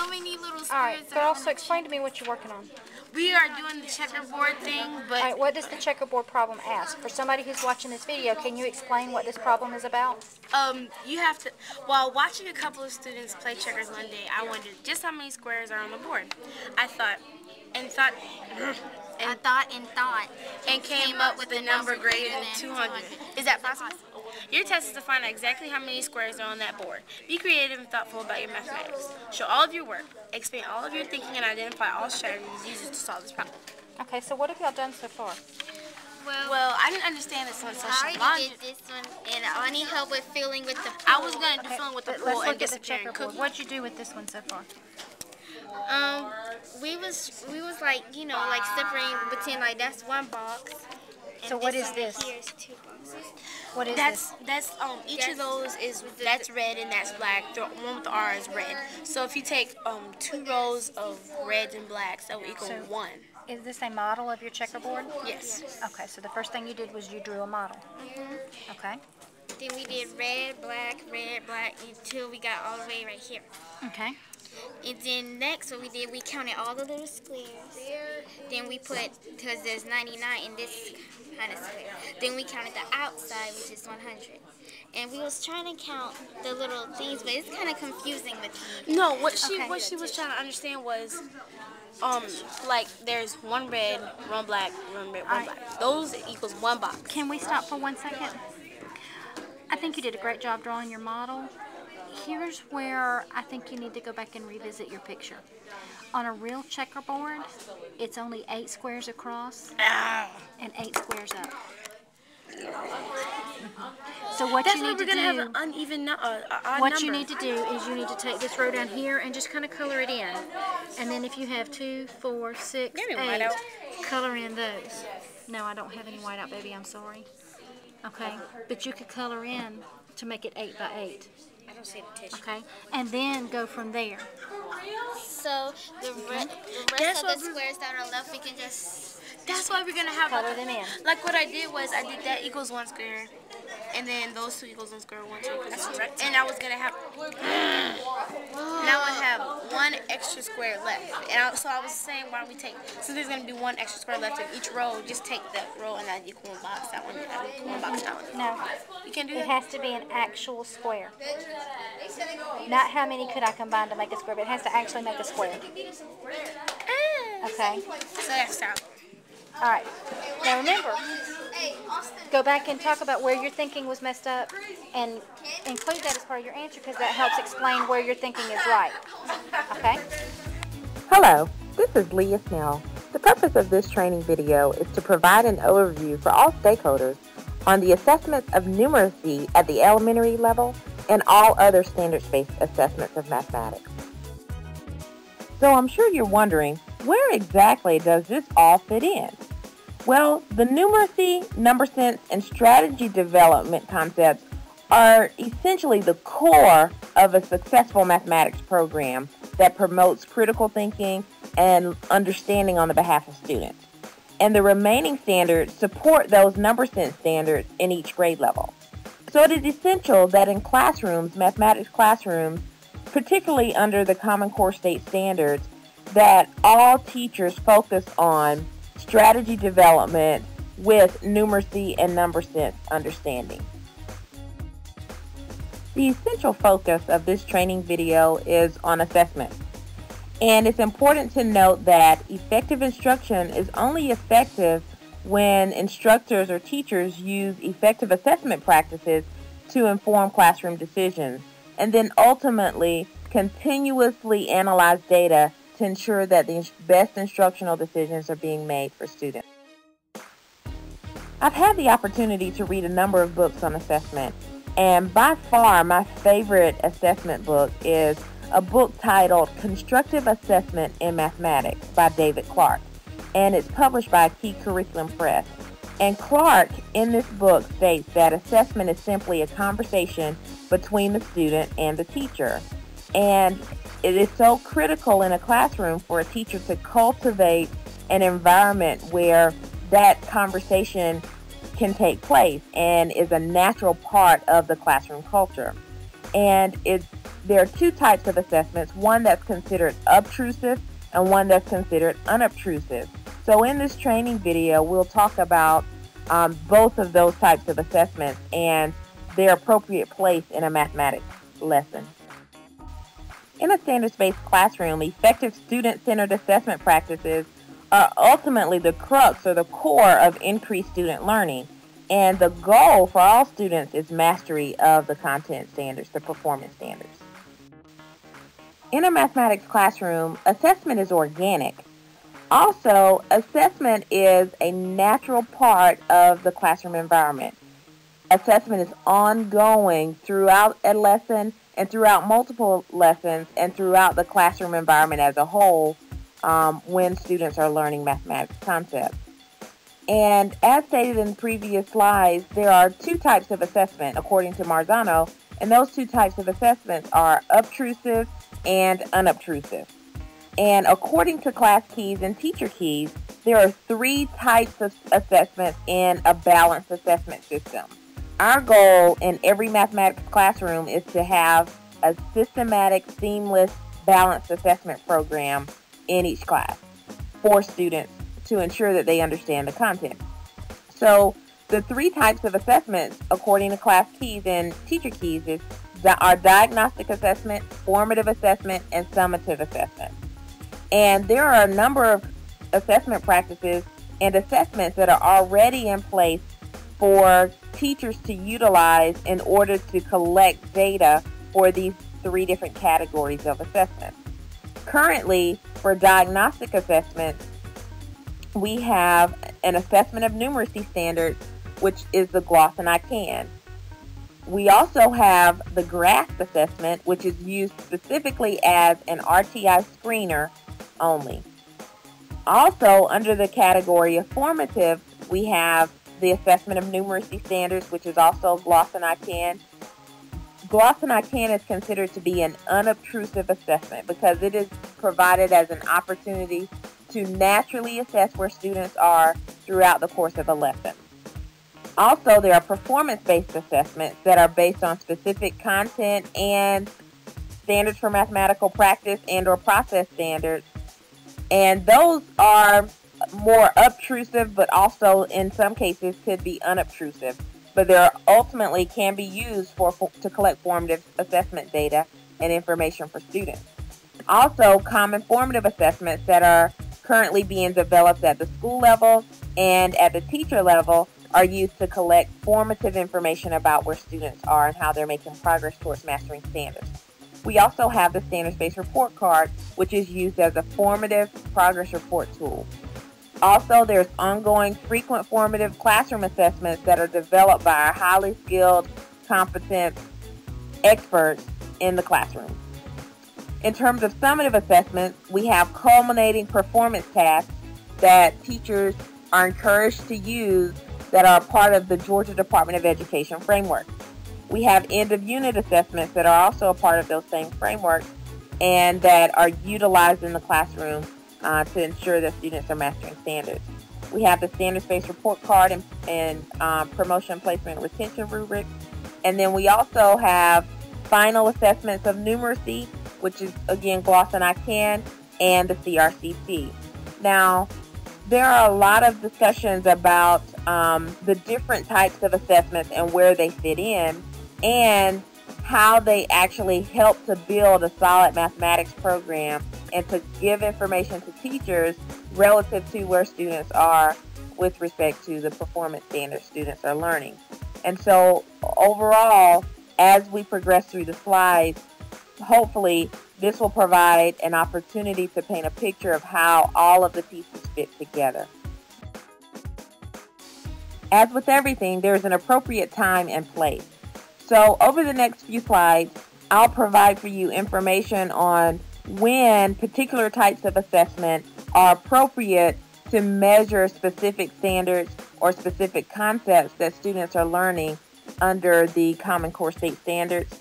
so many little squares. All right, girls, so explain to me what you're working on. We are doing the checkerboard thing, but All right, what does the checkerboard problem ask? For somebody who's watching this video, can you explain what this problem is about? you have to. While watching a couple of students play checkers one day, I wondered just how many squares are on the board. I thought, and thought, and came up with a number greater than 200. Is that possible? Your test is to find out exactly how many squares are on that board. Be creative and thoughtful about your mathematics. Show all of your work, expand all of your thinking, and identify all strategies used to solve this problem. Okay, so what have y'all done so far? Well, I didn't understand this one, so I already did this one, and I need help with filling with the pool. I was going to do filling with the pool Let's and look at the disappearing checkerboard. cookie. What'd you do with this one so far? We was like, you know, like separating between, like, that's one box. And So what is one this? Here is two boxes. What is That's this? each of those is that's red and that's black. The one with the R is red. So if you take 2 rows of reds and blacks, that will equal 1. Is this a model of your checkerboard? Yes. Okay, so the first thing you did was you drew a model. Okay. Then we did red, black, until we got all the way right here. Okay. And then next, what we did, we counted all the little squares. Then we put, because there's 99 in this kind of square. Then we counted the outside, which is 100. And we was trying to count the little things, but it's kind of confusing with me. No, what she was trying to understand was like there's one red, one black, one red, one black. Those equals 1 box. Can we stop for 1 second? I think you did a great job drawing your model. Here's where I think you need to go back and revisit your picture. On a real checkerboard, it's only 8 squares across and 8 squares up. So what you need to do, have an uneven odd what number. you need to do is you need to take this row down here and just kind of color it in. And then if you have 2, 4, 6, Give me 8, whiteout. color in those. No, I don't have any whiteout, baby. I'm sorry. Okay, but you could color in to make it 8 by 8. I don't see the tissue. Okay, and then go from there. So the rest of the squares that are left, we can just... That's why we're gonna have Color them in. Like what I did was I did that equals 1 square, and then those 2 equals 1 square, 1, 2 equals 1. And I was gonna have, and I would have 1 extra square left. And so I was saying, why don't we take, since there's gonna be 1 extra square left in each row, just take that row and that equal 1 box. That one equal 1 box. That one. No, You can't do it that. has to be an actual square. Not how many could I combine to make a square, but it has to actually make a square. Okay. So that's out. All right. Now remember, go back and talk about where your thinking was messed up and include that as part of your answer because that helps explain where your thinking is right. Okay? Hello, this is Leah Snell. The purpose of this training video is to provide an overview for all stakeholders on the assessments of numeracy at the elementary level and all other standards-based assessments of mathematics. So I'm sure you're wondering, where exactly does this all fit in? Well, the numeracy, number sense, and strategy development concepts are essentially the core of a successful mathematics program that promotes critical thinking and understanding on the behalf of students. And the remaining standards support those number sense standards in each grade level. So it is essential that in classrooms, mathematics classrooms, particularly under the Common Core State Standards, that all teachers focus on strategy development with numeracy and number sense understanding. The essential focus of this training video is on assessment. And it's important to note that effective instruction is only effective when instructors or teachers use effective assessment practices to inform classroom decisions, and then ultimately continuously analyze data to ensure that the best instructional decisions are being made for students. I've had the opportunity to read a number of books on assessment, and by far my favorite assessment book is a book titled Constructive Assessment in Mathematics by David Clark, and it's published by Key Curriculum Press. And Clark, in this book, states that assessment is simply a conversation between the student and the teacher. And it is so critical in a classroom for a teacher to cultivate an environment where that conversation can take place and is a natural part of the classroom culture. And it's there are two types of assessments, one that's considered obtrusive and one that's considered unobtrusive. So in this training video, we'll talk about both of those types of assessments and their appropriate place in a mathematics lesson. In a standards-based classroom, effective student-centered assessment practices are ultimately the crux or the core of increased student learning. And the goal for all students is mastery of the content standards, the performance standards. In a mathematics classroom, assessment is organic. Also, assessment is a natural part of the classroom environment. Assessment is ongoing throughout a lesson and throughout multiple lessons and throughout the classroom environment as a whole when students are learning mathematics concepts. And as stated in previous slides, there are two types of assessment according to Marzano, and those two types of assessments are obtrusive and unobtrusive. And according to class keys and teacher keys, there are three types of assessments in a balanced assessment system. Our goal in every mathematics classroom is to have a systematic, seamless, balanced assessment program in each class for students to ensure that they understand the content. So the three types of assessments according to class keys and teacher keys are diagnostic assessment, formative assessment, and summative assessment. And there are a number of assessment practices and assessments that are already in place for teachers to utilize in order to collect data for these three different categories of assessment. Currently, for diagnostic assessment, we have an assessment of numeracy standards, which is the gloss and I can. We also have the grasp assessment, which is used specifically as an RTI screener only. Also, under the category of formative, we have the assessment of numeracy standards, which is also gloss and I can. Gloss and I can is considered to be an unobtrusive assessment because it is provided as an opportunity to naturally assess where students are throughout the course of a lesson. Also, there are performance-based assessments that are based on specific content and standards for mathematical practice and or process standards. And those are more obtrusive, but also in some cases could be unobtrusive. But they ultimately can be used to collect formative assessment data and information for students. Also, common formative assessments that are currently being developed at the school level and at the teacher level are used to collect formative information about where students are and how they're making progress towards mastering standards. We also have the standards-based report card, which is used as a formative progress report tool. Also, there's ongoing frequent formative classroom assessments that are developed by our highly skilled, competent experts in the classroom. In terms of summative assessments, we have culminating performance tasks that teachers are encouraged to use that are part of the Georgia Department of Education framework. We have end-of-unit assessments that are also a part of those same frameworks and that are utilized in the classroom to ensure that students are mastering standards. We have the standards-based report card and promotion, placement, and retention rubric. And then we also have final assessments of numeracy, which is, again, gloss and I can, and the CRCC. Now, there are a lot of discussions about the different types of assessments and where they fit in and how they actually help to build a solid mathematics program and to give information to teachers relative to where students are with respect to the performance standards students are learning. And so overall, as we progress through the slides, hopefully this will provide an opportunity to paint a picture of how all of the pieces fit together. As with everything, there's an appropriate time and place. So over the next few slides, I'll provide for you information on when particular types of assessment are appropriate to measure specific standards or specific concepts that students are learning under the Common Core State Standards,